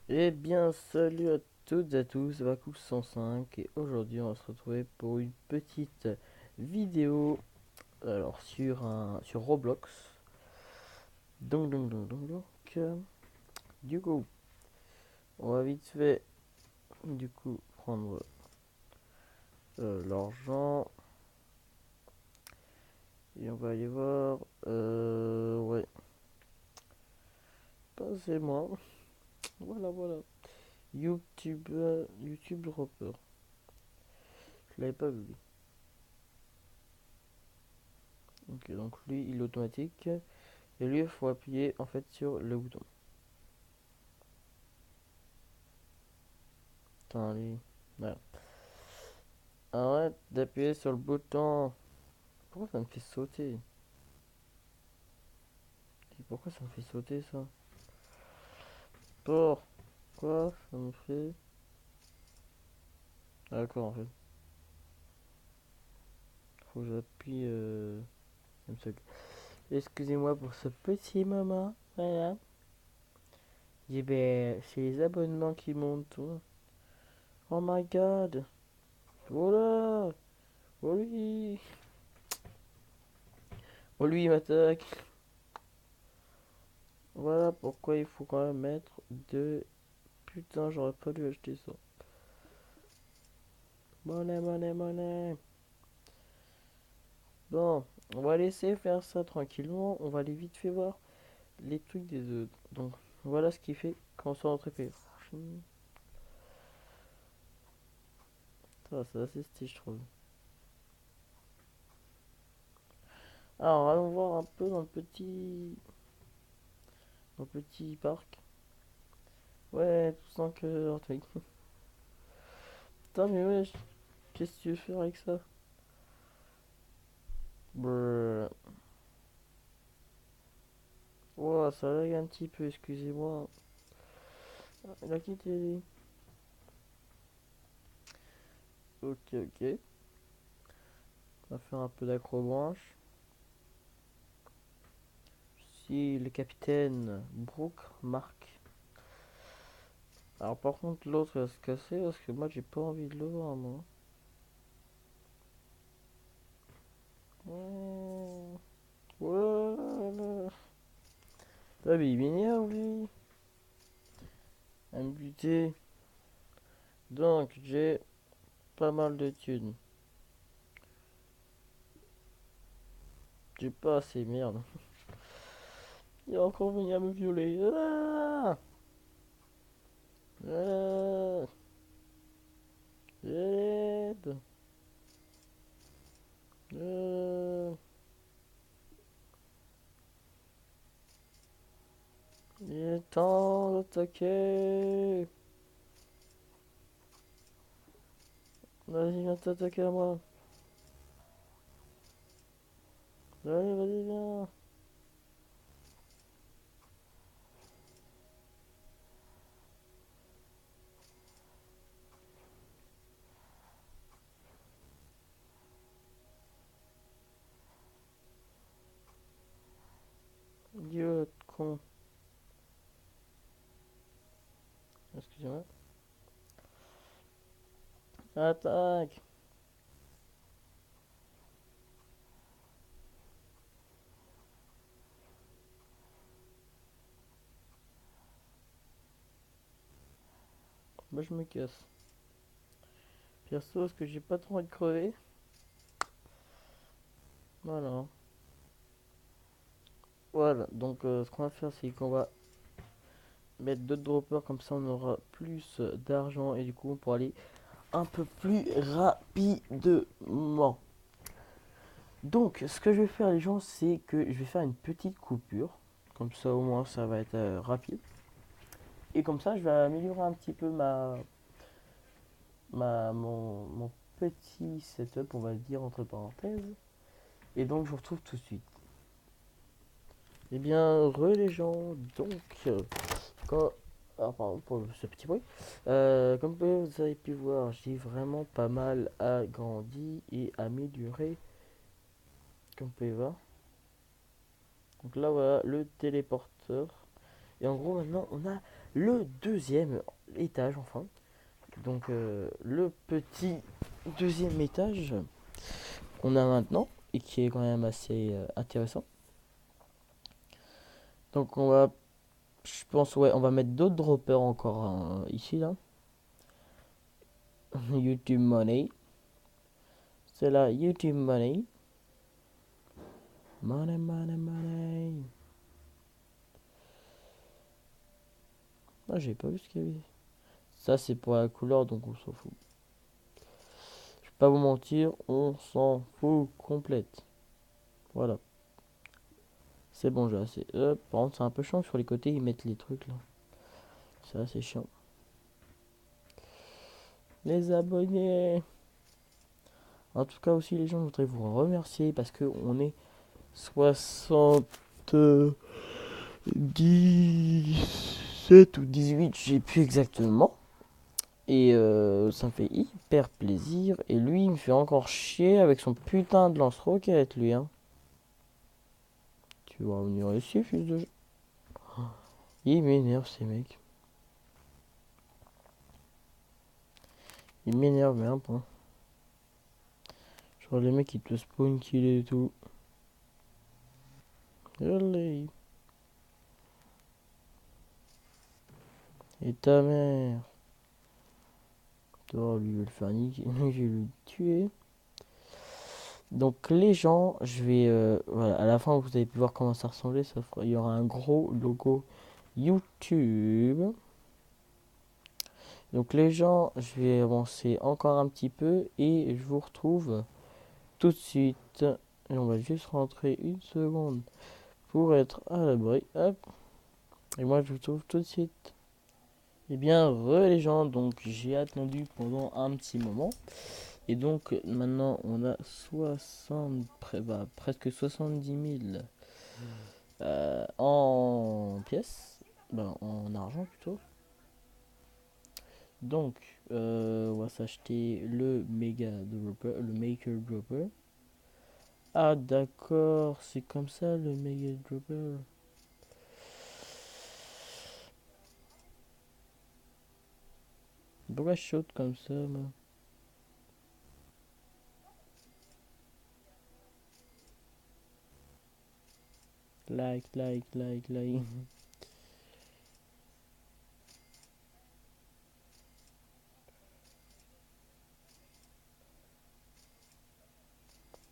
Eh bien, salut à toutes et à tous, Vakou 105 et aujourd'hui on va se retrouver pour une petite vidéo alors sur Roblox. Donc, du coup, on va vite fait prendre l'argent et on va aller voir ouais, passez-moi. Voilà. YouTube Dropper. Je l'avais pas vu. Ok, donc lui il est automatique et lui il faut appuyer en fait sur le bouton. Attends, lui. Voilà. Arrête d'appuyer sur le bouton. Pourquoi ça me fait sauter? Pourquoi ça me fait sauter ça? Pourquoi ça me fait... Ah, d'accord en fait. Faut que j'appuie comme ça. Excusez-moi pour ce petit moment. Voilà. J'ai ben, c'est les abonnements qui montent. Oh my god. Voilà. Oh lui. Oh lui il m'attaque. Voilà pourquoi il faut quand même mettre de... Putain, j'aurais pas dû acheter ça. Monnaie. Bon, on va laisser faire ça tranquillement. On va aller vite fait voir les trucs des autres. Donc, voilà ce qui fait quand on sort notre épée. Ça, c'est assez stylé, je trouve. Alors, allons voir un peu dans le petit parc. Ouais, tout sans cœur, truc. Putain, mais ouais, qu'est-ce que tu veux faire avec ça? Brrr. Wow, ça lag un petit peu, excusez-moi. Ah, il a quitté lui. Ok. On va faire un peu d'acrobranche. Si le capitaine Brooke marque. Alors par contre l'autre il va se casser parce que moi j'ai pas envie de le voir moi. Oh, voilà. Ah mais il m'énerve lui. À me buter. Donc j'ai pas mal de thunes. J'ai pas assez, merde. Il va encore venir me violer. Ah, ah, aide. Ah, il est temps d'attaquer. Vas-y, viens t'attaquer à moi. Allez, vas-y, viens. Idiot, con. Excusez-moi. Attaque. Moi je me casse. Perso, parce que j'ai pas trop envie de crever. Voilà. Voilà, donc ce qu'on va faire, c'est qu'on va mettre d'autres droppers, comme ça on aura plus d'argent et du coup on pourra aller un peu plus rapidement. Donc, ce que je vais faire, les gens, c'est que je vais faire une petite coupure. Comme ça, au moins, ça va être rapide. Et comme ça, je vais améliorer un petit peu mon petit setup, on va le dire entre parenthèses. Et donc, je vous retrouve tout de suite. Eh bien, les gens, donc, quand... Alors, pardon pour ce petit bruit. Comme vous avez pu voir, j'ai vraiment pas mal agrandi et amélioré, comme vous pouvez voir. Donc là, voilà, le téléporteur. Et en gros, maintenant, on a le deuxième étage, enfin. Donc, le petit deuxième étage qu'on a maintenant et qui est quand même assez intéressant. Donc, je pense, ouais, on va mettre d'autres droppers encore ici, là. YouTube Money. C'est là, YouTube Money. Money, money, money. Ah, j'ai pas vu ce qu'il y avait. Ça, c'est pour la couleur, donc on s'en fout. Je vais pas vous mentir, on s'en fout complète. Voilà. C'est bon, j'ai assez. Par contre, c'est un peu chiant sur les côtés, ils mettent les trucs là. C'est assez chiant. Les abonnés. En tout cas, aussi, les gens, je voudrais vous remercier parce que on est 77 ou 18, je sais plus exactement. Et ça me fait hyper plaisir. Et lui, il me fait encore chier avec son putain de lance-roquette, lui. Hein. Tu vas venir ici, fils de... Il m'énerve, ces mecs. Il m'énerve, mais un point. Genre, les mecs, ils te spawn kill et tout. Allez. Et ta mère. Toi, lui, je vais le faire niquer. Je vais le tuer. Donc, les gens, je vais... voilà, à la fin, vous avez pu voir comment ça ressemblait. Il y aura un gros logo YouTube. Donc les gens, je vais avancer encore un petit peu et je vous retrouve tout de suite. Et on va juste rentrer une seconde pour être à l'abri. Hop. Et moi je vous retrouve tout de suite. Eh bien, les gens, donc j'ai attendu pendant un petit moment. Et donc maintenant on a 60, presque 70 000 en pièces. Ben, en argent plutôt. Donc, on va s'acheter le Mega Dropper, le Maker Dropper. Ah, d'accord, c'est comme ça le Mega Dropper. Pourquoi je saute comme ça, moi? Like.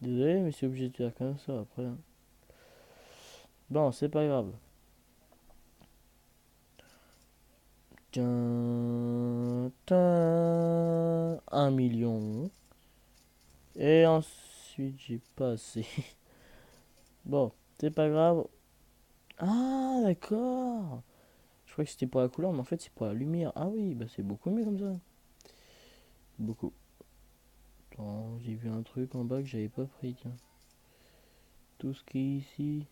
Désolé, mais c'est obligé de faire comme ça après. Hein. Bon, c'est pas grave. Tiens, 1 million. Et ensuite, j'ai pas assez. Bon, c'est pas grave. Ah, d'accord. Je crois que c'était pour la couleur, mais en fait, c'est pour la lumière. Ah oui, bah c'est beaucoup mieux comme ça. Beaucoup. Attends, j'ai vu un truc en bas que j'avais pas pris, tiens. Tout ce qui est ici.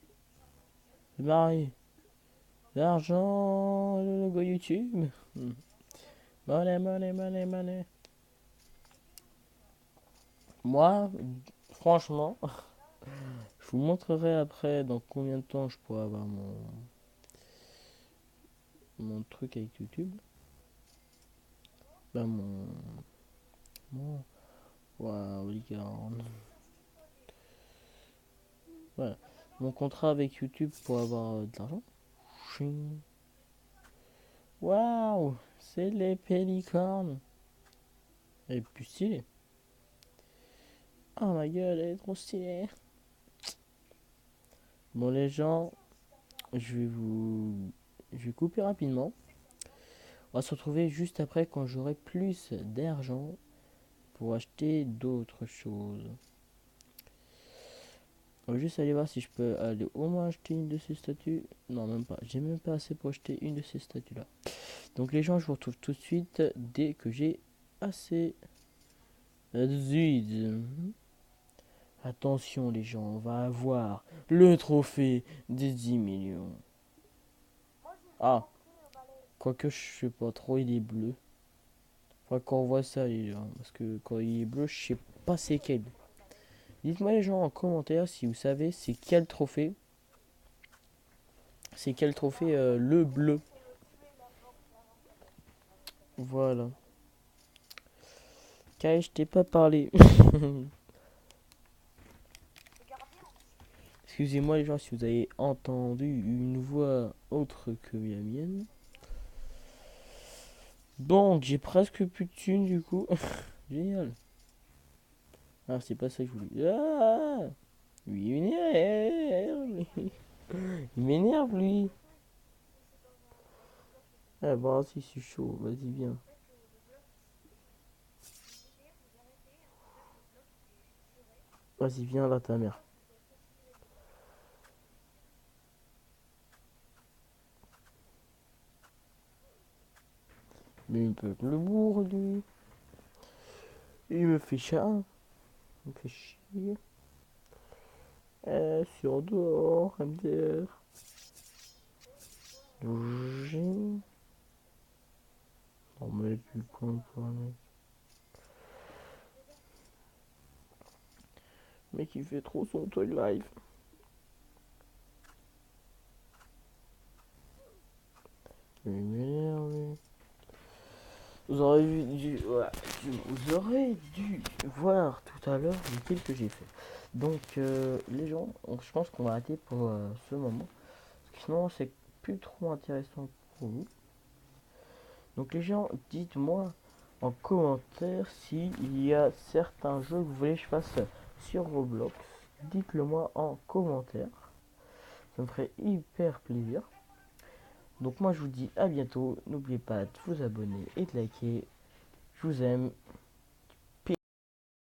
C'est marré. L'argent, le logo YouTube. Money. Moi, franchement, je vous montrerai après dans combien de temps je pourrai avoir mon truc avec YouTube. Bah, mon waouh, licorne. Voilà. Mon contrat avec YouTube pour avoir de l'argent. Ching. Waouh, c'est les pélicornes. Elle est plus stylée. Oh ma gueule, elle est trop stylée. Bon les gens, je vais couper rapidement. On va se retrouver juste après quand j'aurai plus d'argent pour acheter d'autres choses. On va juste aller voir si je peux aller au moins acheter une de ces statues. Non, même pas. J'ai même pas assez pour acheter une de ces statues là. Donc les gens, je vous retrouve tout de suite dès que j'ai assez. Zut. Attention les gens, on va avoir le trophée des 10 millions. Ah, quoique je sais pas trop, il est bleu. Faudra qu'on voit ça les gens, parce que quand il est bleu, je sais pas c'est quel. Dites-moi les gens en commentaire si vous savez c'est quel trophée. C'est quel trophée le bleu. Voilà. Kai, je t'ai pas parlé. Excusez-moi les gens si vous avez entendu une voix autre que la mienne. Bon, j'ai presque plus de thunes du coup. Génial. Ah, c'est pas ça que je voulais. Ah, lui, il m'énerve. Il m'énerve lui. Ah bon, si c'est chaud, vas-y viens. Vas-y viens là ta mère. Mais il peut être le bourre lui. Il me fait chat. Il me fait chier. Sur dehors, MDR. J'ai... On met plus con toi mec. Mec il fait trop son toy live. Il m'énerve lui. Vous aurez dû voir tout à l'heure les kills que j'ai fait. Donc les gens, je pense qu'on va arrêter pour ce moment. Parce que sinon c'est plus trop intéressant pour vous. Donc les gens, dites-moi en commentaire s'il y a certains jeux que vous voulez que je fasse sur Roblox. Dites-le moi en commentaire. Ça me ferait hyper plaisir. Donc moi je vous dis à bientôt. N'oubliez pas de vous abonner et de liker. Je vous aime.